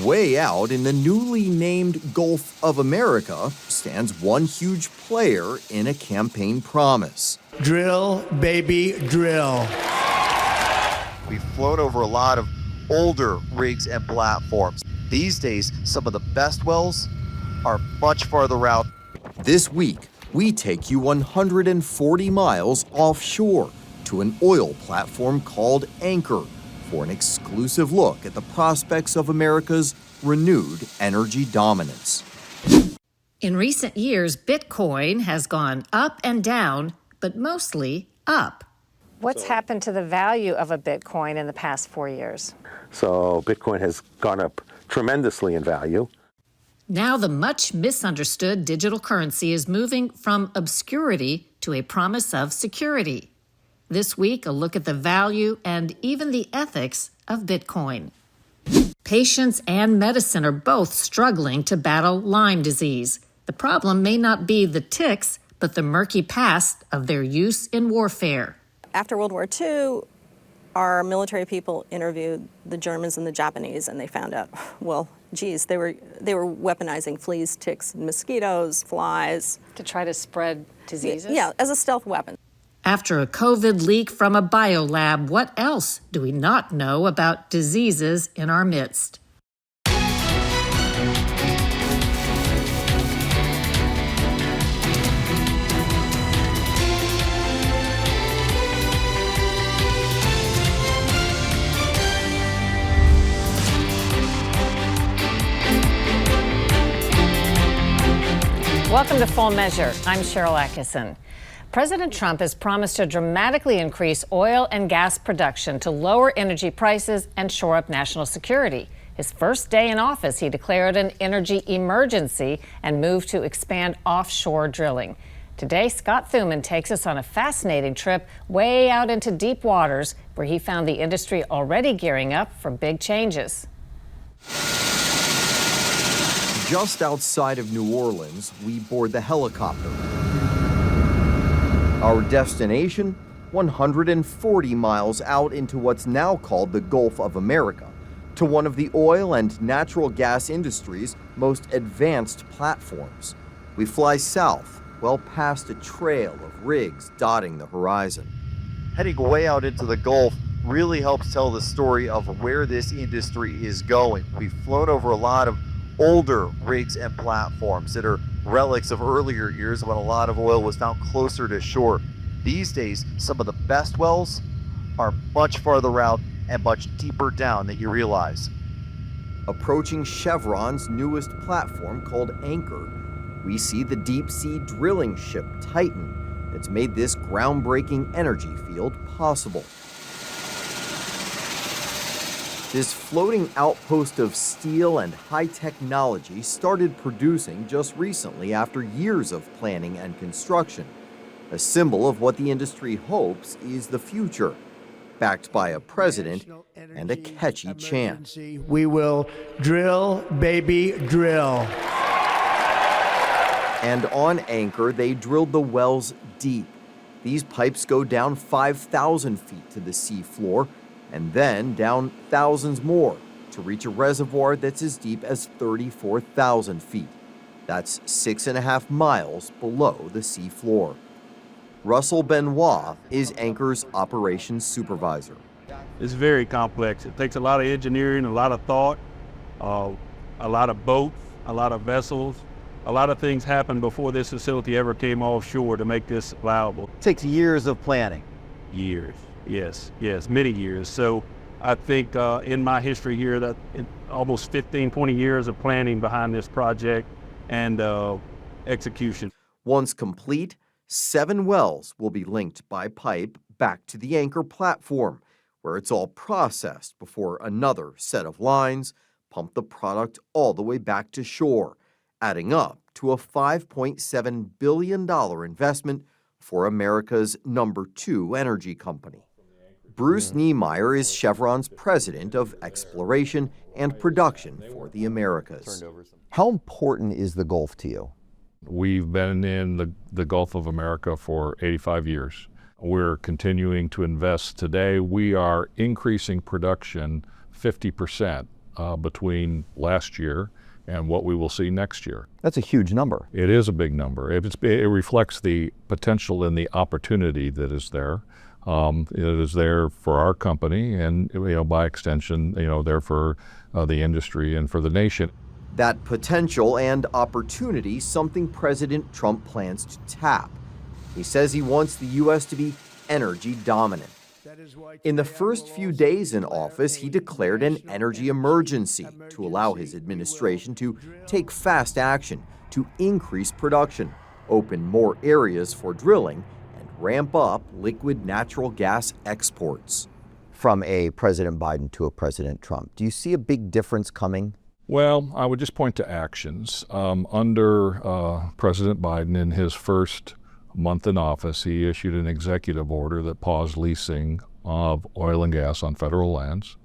Way out in the newly named Gulf of America stands one huge player in a campaign promise. Drill, baby, drill. We've flown over a lot of older rigs and platforms. These days, some of the best wells are much farther out. This week, we take you 140 miles offshore to an oil platform called Anchor for an exclusive look at the prospects of America's renewed energy dominance. In recent years, Bitcoin has gone up and down, but mostly up. What's happened to the value of a Bitcoin in the past 4 years? So Bitcoin has gone up tremendously in value. Now the much misunderstood digital currency is moving from obscurity to a promise of security. This week, a look at the value and even the ethics of Bitcoin. Patients and medicine are both struggling to battle Lyme disease. The problem may not be the ticks, but the murky past of their use in warfare. After World War II, our military people interviewed the Germans and the Japanese, and they found out, well, geez, they were weaponizing fleas, ticks, mosquitoes, flies. To try to spread diseases? Yeah, as a stealth weapon. After a COVID leak from a biolab, what else do we not know about diseases in our midst? Welcome to Full Measure. I'm Sharyl Attkisson. President Trump has promised to dramatically increase oil and gas production to lower energy prices and shore up national security. His first day in office, he declared an energy emergency and moved to expand offshore drilling. Today, Scott Thuman takes us on a fascinating trip way out into deep waters, where he found the industry already gearing up for big changes. Just outside of New Orleans, we board the helicopter. Our destination, 140 miles out into what's now called the Gulf of America, to one of the oil and natural gas industry's most advanced platforms. We fly south, well past a trail of rigs dotting the horizon. Heading way out into the Gulf really helps tell the story of where this industry is going. We've flown over a lot of older rigs and platforms that are relics of earlier years when a lot of oil was found closer to shore. These days, some of the best wells are much farther out and much deeper down than you realize. Approaching Chevron's newest platform called Anchor, we see the deep-sea drilling ship Titan that's made this groundbreaking energy field possible. This floating outpost of steel and high technology started producing just recently after years of planning and construction, a symbol of what the industry hopes is the future, backed by a president and a catchy chant. We will drill, baby, drill. And on Anchor, they drilled the wells deep. These pipes go down 5,000 feet to the seafloor, and then down thousands more to reach a reservoir that's as deep as 34,000 feet. That's 6.5 miles below the seafloor. Russell Benoit is Anchor's operations supervisor. It's very complex. It takes a lot of engineering, a lot of thought, a lot of boats, a lot of vessels. A lot of things happened before this facility ever came offshore to make this viable. It takes years of planning. Years. Yes, many years. So I think in my history here, that almost 15, 20 years of planning behind this project and execution. Once complete, 7 wells will be linked by pipe back to the Anchor platform, where it's all processed before another set of lines pump the product all the way back to shore, adding up to a $5.7 billion investment for America's #2 energy company. Bruce Niemeyer is Chevron's president of exploration and production for the Americas. How important is the Gulf to you? We've been in the Gulf of America for 85 years. We're continuing to invest today. We are increasing production 50% between last year and what we will see next year. That's a huge number. It is a big number. It reflects the potential and the opportunity that is there. It is there for our company and, by extension, there for the industry and for the nation. That potential and opportunity, something President Trump plans to tap. He says he wants the U.S. to be energy dominant. In the first few days in office, he declared an energy emergency to allow his administration to take fast action to increase production, open more areas for drilling, and ramp up liquid natural gas exports. From a President Biden to a President Trump, do you see a big difference coming? Well, I would just point to actions. Under President Biden, in his first month in office, he issued an executive order that paused leasing of oil and gas on federal lands.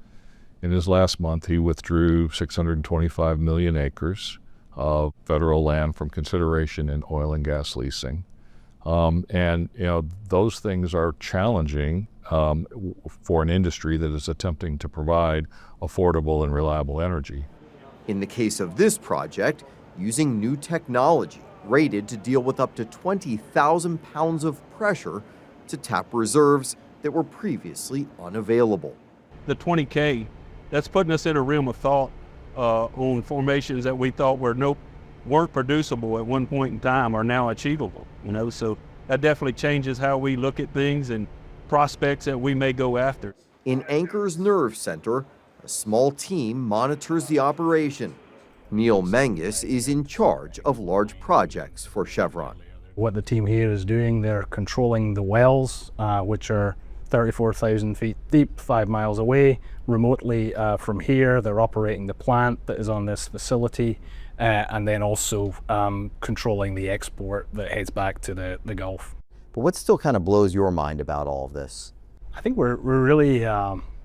In his last month, he withdrew 625 million acres of federal land from consideration in oil and gas leasing. Those things are challenging for an industry that is attempting to provide affordable and reliable energy. In the case of this project, using new technology rated to deal with up to 20,000 pounds of pressure to tap reserves that were previously unavailable. The 20K, that's putting us in a realm of thought on formations that we thought weren't producible at one point in time are now achievable. So that definitely changes how we look at things and prospects that we may go after. In Anchor's Nerve Center, a small team monitors the operation. Neil Menges is in charge of large projects for Chevron. What the team here is doing, they're controlling the wells, which are 34,000 feet deep, 5 miles away. Remotely from here, they're operating the plant that is on this facility, and then also controlling the export that heads back to the Gulf. But what still kind of blows your mind about all of this? I think we're really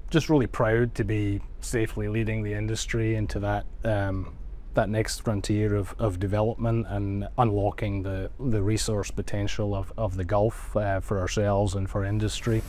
just really proud to be safely leading the industry into that next frontier of development and unlocking the resource potential of the Gulf for ourselves and for industry.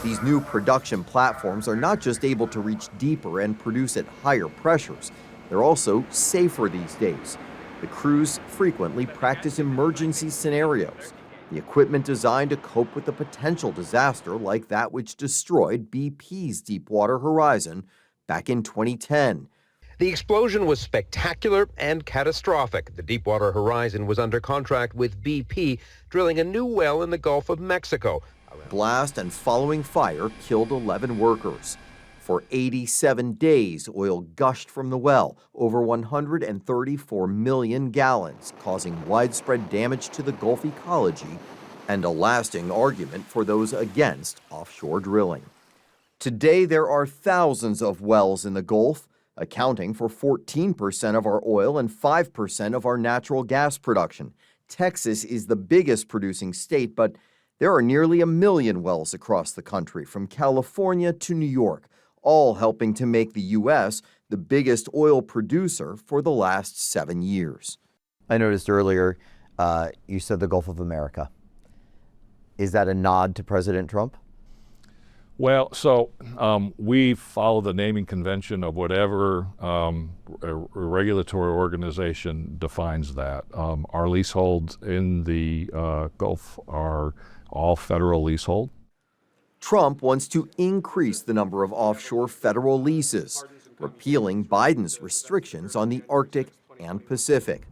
These new production platforms are not just able to reach deeper and produce at higher pressures, they're also safer these days. The crews frequently practice emergency scenarios, the equipment designed to cope with a potential disaster like that which destroyed BP's Deepwater Horizon back in 2010. The explosion was spectacular and catastrophic. The Deepwater Horizon was under contract with BP, drilling a new well in the Gulf of Mexico. Blast and following fire killed 11 workers. For 87 days, oil gushed from the well, over 134 million gallons, causing widespread damage to the Gulf ecology and a lasting argument for those against offshore drilling. Today, there are thousands of wells in the Gulf, accounting for 14% of our oil and 5% of our natural gas production. Texas is the biggest producing state, but there are nearly 1 million wells across the country, from California to New York, all helping to make the U.S. the biggest oil producer for the last 7 years. I noticed earlier you said the Gulf of America. Is that a nod to President Trump? Well, so we follow the naming convention of whatever regulatory organization defines that. Our leaseholds in the Gulf are all federal leasehold. Trump wants to increase the number of offshore federal leases, repealing Biden's restrictions on the Arctic and Pacific.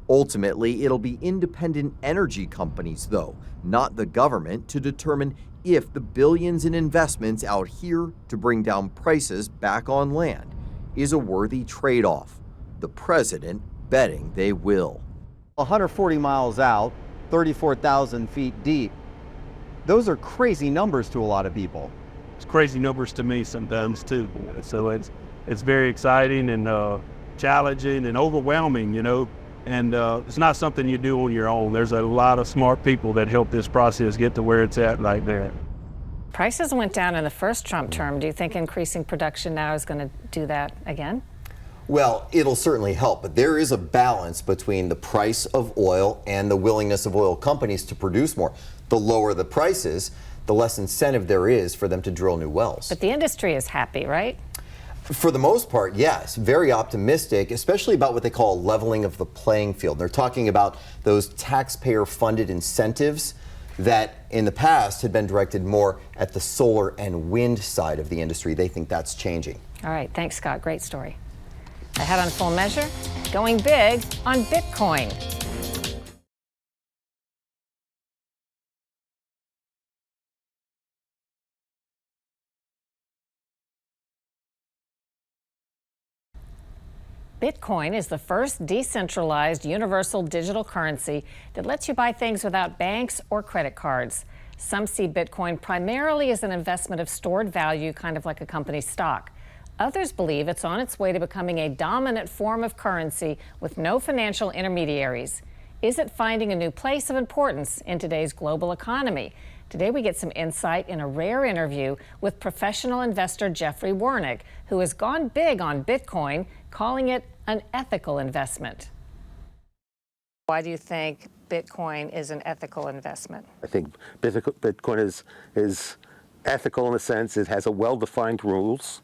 Ultimately, it'll be independent energy companies, though, not the government, to determine if the billions in investments out here to bring down prices back on land is a worthy trade-off. The president betting they will. 140 miles out, 34,000 feet deep. Those are crazy numbers to a lot of people. It's crazy numbers to me sometimes too. So it's very exciting and challenging and overwhelming, and it's not something you do on your own. There's a lot of smart people that help this process get to where it's at right there. Prices went down in the first Trump term. Do you think increasing production now is going to do that again? Well, it'll certainly help, but there is a balance between the price of oil and the willingness of oil companies to produce more. The lower the prices, the less incentive there is for them to drill new wells. But the industry is happy, right? For the most part, yes. Very optimistic, especially about what they call a leveling of the playing field. They're talking about those taxpayer-funded incentives that in the past had been directed more at the solar and wind side of the industry. They think that's changing. All right, thanks, Scott. Great story. Ahead on Full Measure, going big on Bitcoin. Bitcoin is the first decentralized universal digital currency that lets you buy things without banks or credit cards. Some see Bitcoin primarily as an investment of stored value, kind of like a company's stock. Others believe it's on its way to becoming a dominant form of currency with no financial intermediaries. Is it finding a new place of importance in today's global economy? Today we get some insight in a rare interview with professional investor Jeffrey Wernick, who has gone big on Bitcoin, calling it an ethical investment. Why do you think Bitcoin is an ethical investment? I think Bitcoin is ethical in the sense it has a well-defined rules,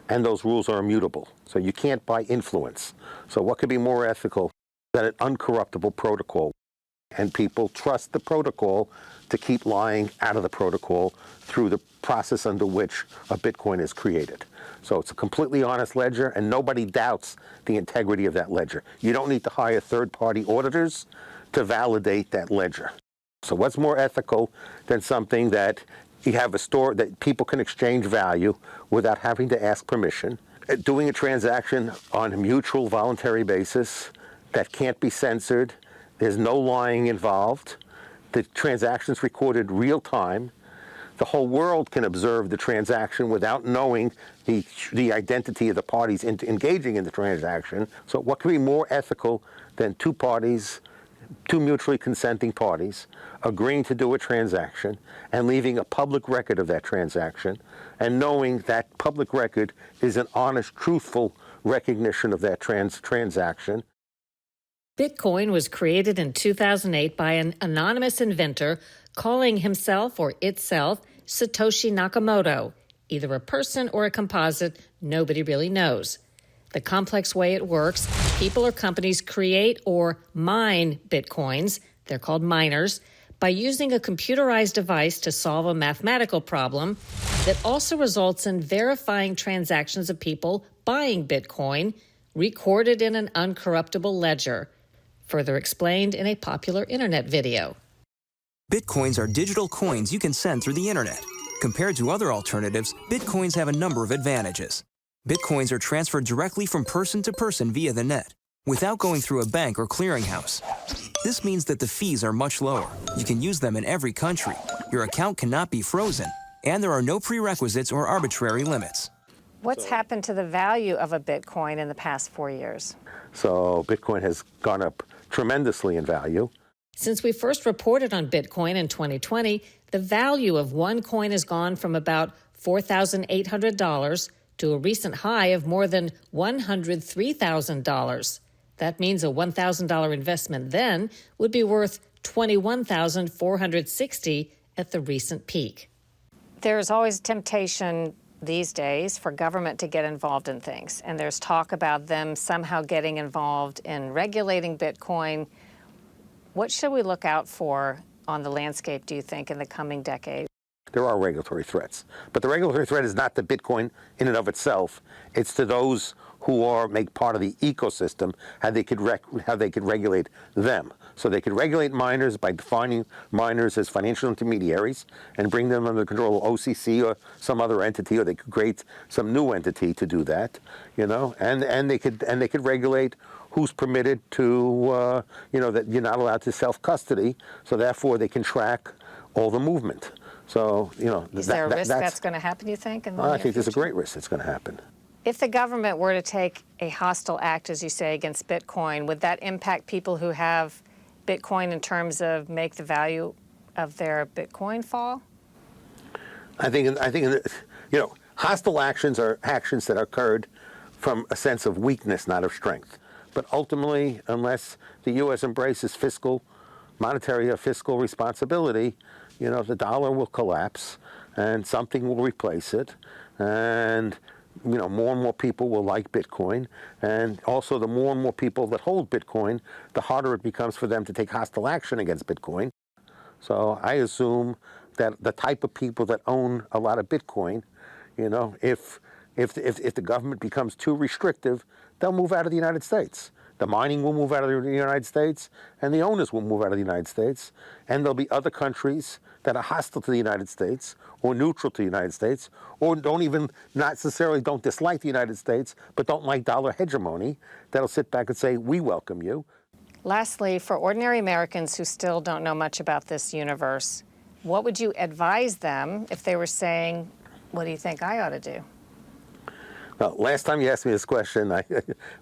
and those rules are immutable. So you can't buy influence. So what could be more ethical than an uncorruptible protocol? And people trust the protocol to keep lying out of the protocol through the process under which a Bitcoin is created. So it's a completely honest ledger, and nobody doubts the integrity of that ledger. You don't need to hire third-party auditors to validate that ledger. So what's more ethical than something that you have a store that people can exchange value without having to ask permission, doing a transaction on a mutual voluntary basis that can't be censored, there's no lying involved, the transaction's recorded real time, the whole world can observe the transaction without knowing the identity of the parties engaging in the transaction. So what could be more ethical than two mutually consenting parties agreeing to do a transaction and leaving a public record of that transaction, and knowing that public record is an honest, truthful recognition of that transaction. Bitcoin was created in 2008 by an anonymous inventor calling himself or itself Satoshi Nakamoto, either a person or a composite, nobody really knows. The complex way it works, people or companies create or mine Bitcoins, they're called miners, by using a computerized device to solve a mathematical problem that also results in verifying transactions of people buying Bitcoin, recorded in an uncorruptible ledger. Further explained in a popular internet video. Bitcoins are digital coins you can send through the internet. Compared to other alternatives, Bitcoins have a number of advantages. Bitcoins are transferred directly from person to person via the net, without going through a bank or clearinghouse. This means that the fees are much lower. You can use them in every country. Your account cannot be frozen, and there are no prerequisites or arbitrary limits. What's happened to the value of a Bitcoin in the past 4 years? So Bitcoin has gone up tremendously in value. Since we first reported on Bitcoin in 2020, the value of one coin has gone from about $4,800 to a recent high of more than $103,000. That means a $1,000 investment then would be worth $21,460 at the recent peak. There's always temptation these days for government to get involved in things, and there's talk about them somehow getting involved in regulating Bitcoin. What should we look out for on the landscape, do you think, in the coming decade? There are regulatory threats, but the regulatory threat is not to Bitcoin in and of itself. It's to those who make part of the ecosystem, how they could regulate them. So they could regulate miners by defining miners as financial intermediaries and bring them under the control of OCC or some other entity, or they could create some new entity to do that, and they could regulate who's permitted to, that you're not allowed to self-custody, so therefore they can track all the movement. So, is there a risk that's going to happen, you think? I think there's a great risk that's going to happen. If the government were to take a hostile act, as you say, against Bitcoin, would that impact people who have Bitcoin in terms of make the value of their Bitcoin fall? I think hostile actions are actions that occurred from a sense of weakness, not of strength. But ultimately, unless the U.S. embraces monetary or fiscal responsibility, the dollar will collapse and something will replace it. And more and more people will like Bitcoin, and also the more and more people that hold Bitcoin, the harder it becomes for them to take hostile action against Bitcoin. So I assume that the type of people that own a lot of Bitcoin, if the government becomes too restrictive, they'll move out of the United States. The mining will move out of the United States, and the owners will move out of the United States, and there'll be other countries that are hostile to the United States or neutral to the United States, or don't dislike the United States, but don't like dollar hegemony, that'll sit back and say, we welcome you. Lastly, for ordinary Americans who still don't know much about this universe, what would you advise them if they were saying, what do you think I ought to do? Well, last time you asked me this question, my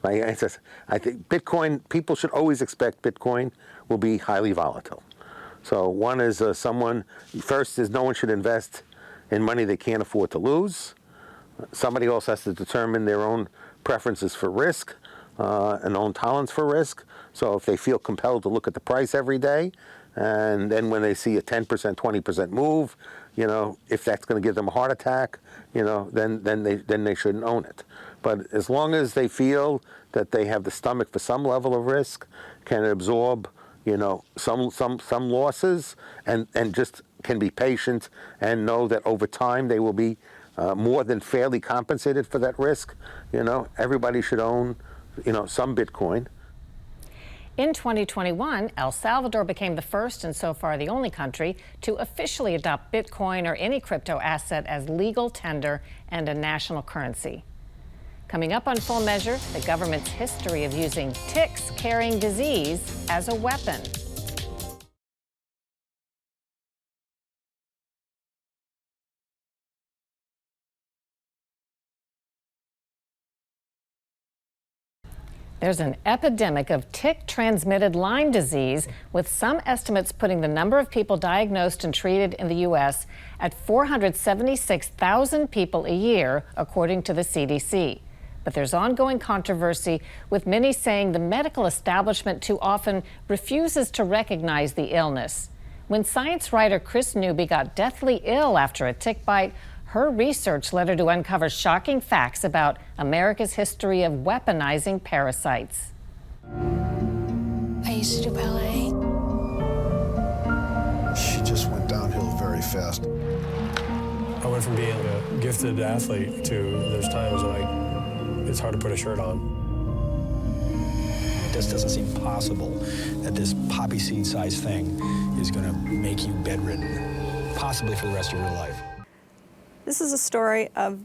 answer is, I think Bitcoin, people should always expect Bitcoin will be highly volatile. So one is first is no one should invest in money they can't afford to lose. Somebody else has to determine their own preferences for risk and own tolerance for risk. So if they feel compelled to look at the price every day, and then when they see a 10%, 20% move, if that's going to give them a heart attack, then they shouldn't own it. But as long as they feel that they have the stomach for some level of risk, can absorb, some losses, and just can be patient and know that over time they will be more than fairly compensated for that risk, everybody should own, some Bitcoin. In 2021, El Salvador became the first and so far the only country to officially adopt Bitcoin or any crypto asset as legal tender and a national currency. Coming up on Full Measure, the government's history of using ticks carrying disease as a weapon. There's an epidemic of tick-transmitted Lyme disease, with some estimates putting the number of people diagnosed and treated in the U.S. at 476,000 people a year, according to the CDC. But there's ongoing controversy, with many saying the medical establishment too often refuses to recognize the illness. When science writer Chris Newby got deathly ill after a tick bite, her research led her to uncover shocking facts about America's history of weaponizing parasites. I used to do ballet. She just went downhill very fast. I went from being a gifted athlete to there's times like it's hard to put a shirt on. It just doesn't seem possible that this poppy seed sized thing is going to make you bedridden, possibly for the rest of your life. This is a story of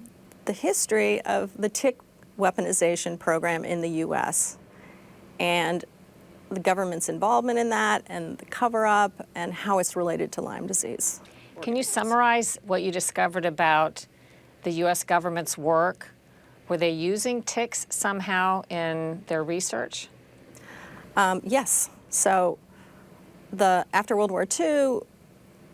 the history of the tick weaponization program in the U.S. and the government's involvement in that and the cover-up and how it's related to Lyme disease. Can you summarize what you discovered about the U.S. government's work? Were they using ticks somehow in their research? Yes. So after World War II,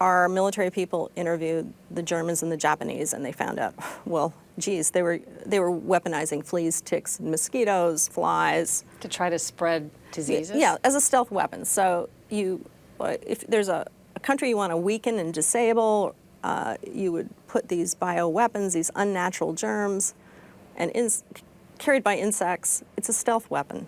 our military people interviewed the Germans and the Japanese, and they found out, well, geez, they were weaponizing fleas, ticks, and mosquitoes, flies. To try to spread diseases? Yeah, as a stealth weapon. So if there's a country you want to weaken and disable, you would put these bioweapons, these unnatural germs, and carried by insects. It's a stealth weapon.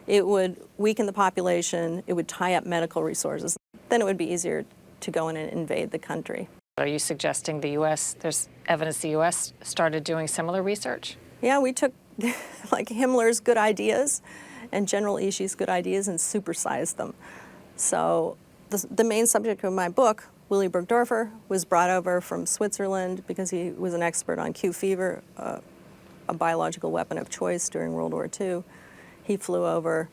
It would weaken the population. It would tie up medical resources. Then it would be easier to go in and invade the country. Are you suggesting there's evidence the U.S. started doing similar research? Yeah, we took like Himmler's good ideas and General Ishi's good ideas and supersized them. So the main subject of my book, Willy Burgdorfer, was brought over from Switzerland because he was an expert on Q fever, a biological weapon of choice during World War II. He flew over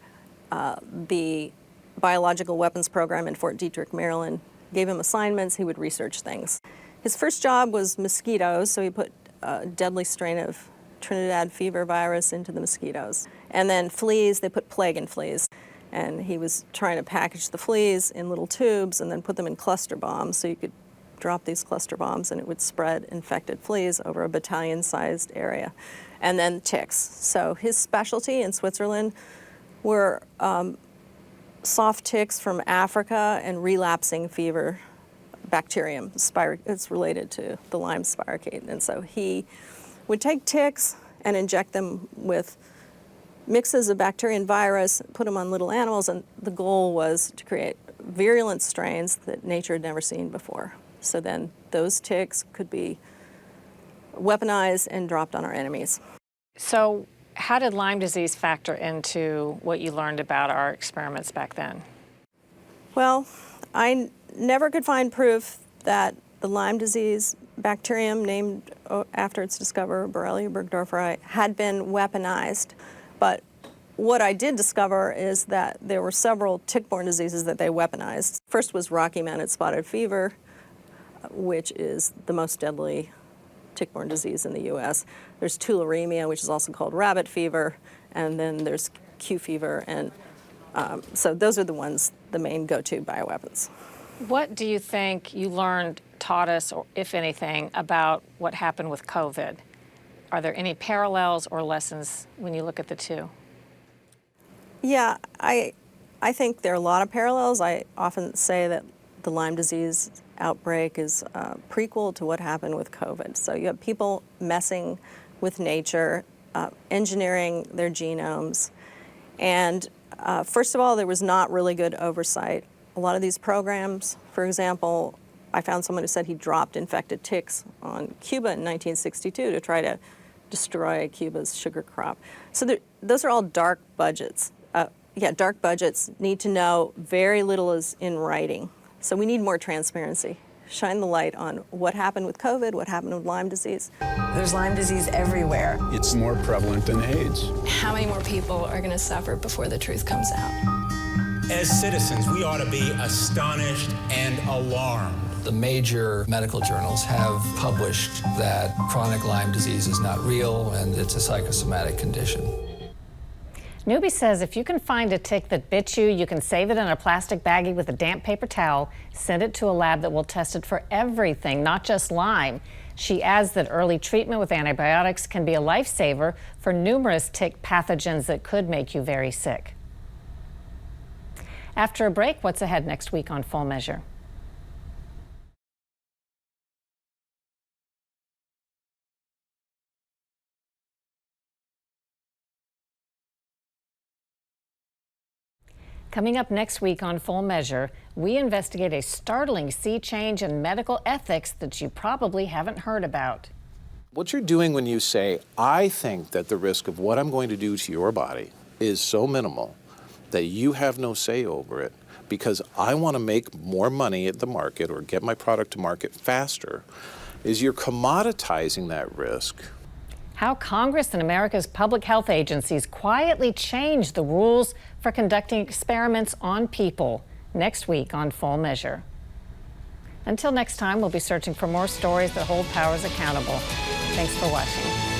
the biological weapons program in Fort Detrick, Maryland, gave him assignments, he would research things. His first job was mosquitoes, so he put a deadly strain of Trinidad fever virus into the mosquitoes. And then fleas, they put plague in fleas. And he was trying to package the fleas in little tubes and then put them in cluster bombs, so you could drop these cluster bombs and it would spread infected fleas over a battalion-sized area. And then ticks. So his specialty in Switzerland were soft ticks from Africa and relapsing fever bacterium. It's related to the Lyme spirochete. And so he would take ticks and inject them with mixes of bacteria and virus, put them on little animals, and the goal was to create virulent strains that nature had never seen before. So then those ticks could be weaponized and dropped on our enemies. So how did Lyme disease factor into what you learned about our experiments back then? Well, I never could find proof that the Lyme disease bacterium, named after its discoverer, Borrelia burgdorferi, had been weaponized. But what I did discover is that there were several tick-borne diseases that they weaponized. First was Rocky Mountain spotted fever, which is the most deadly tick-borne disease in the U.S. There's tularemia, which is also called rabbit fever, and then there's Q fever, and so those are the main go-to bioweapons. What do you think you learned, taught us, or if anything, about what happened with COVID? Are there any parallels or lessons when you look at the two? Yeah, I think there are a lot of parallels. I often say that the Lyme disease outbreak is a prequel to what happened with COVID. So you have people messing with nature, engineering their genomes, and first of all, there was not really good oversight. A lot of these programs, for example, I found someone who said he dropped infected ticks on Cuba in 1962 to try to destroy Cuba's sugar crop. So those are all dark budgets. Dark budgets need to know very little is in writing. So we need more transparency. Shine the light on what happened with COVID, what happened with Lyme disease. There's Lyme disease everywhere. It's more prevalent than AIDS. How many more people are going to suffer before the truth comes out? As citizens, we ought to be astonished and alarmed. The major medical journals have published that chronic Lyme disease is not real and it's a psychosomatic condition. Newbie says if you can find a tick that bit you, you can save it in a plastic baggie with a damp paper towel, send it to a lab that will test it for everything, not just Lyme. She adds that early treatment with antibiotics can be a lifesaver for numerous tick pathogens that could make you very sick. After a break, what's ahead next week on Full Measure? Coming up next week on Full Measure, we investigate a startling sea change in medical ethics that you probably haven't heard about. What you're doing when you say, I think that the risk of what I'm going to do to your body is so minimal that you have no say over it because I want to make more money at the market or get my product to market faster, is you're commoditizing that risk. How Congress and America's public health agencies quietly changed the rules for conducting experiments on people. Next week on Full Measure. Until next time, we'll be searching for more stories that hold powers accountable. Thanks for watching.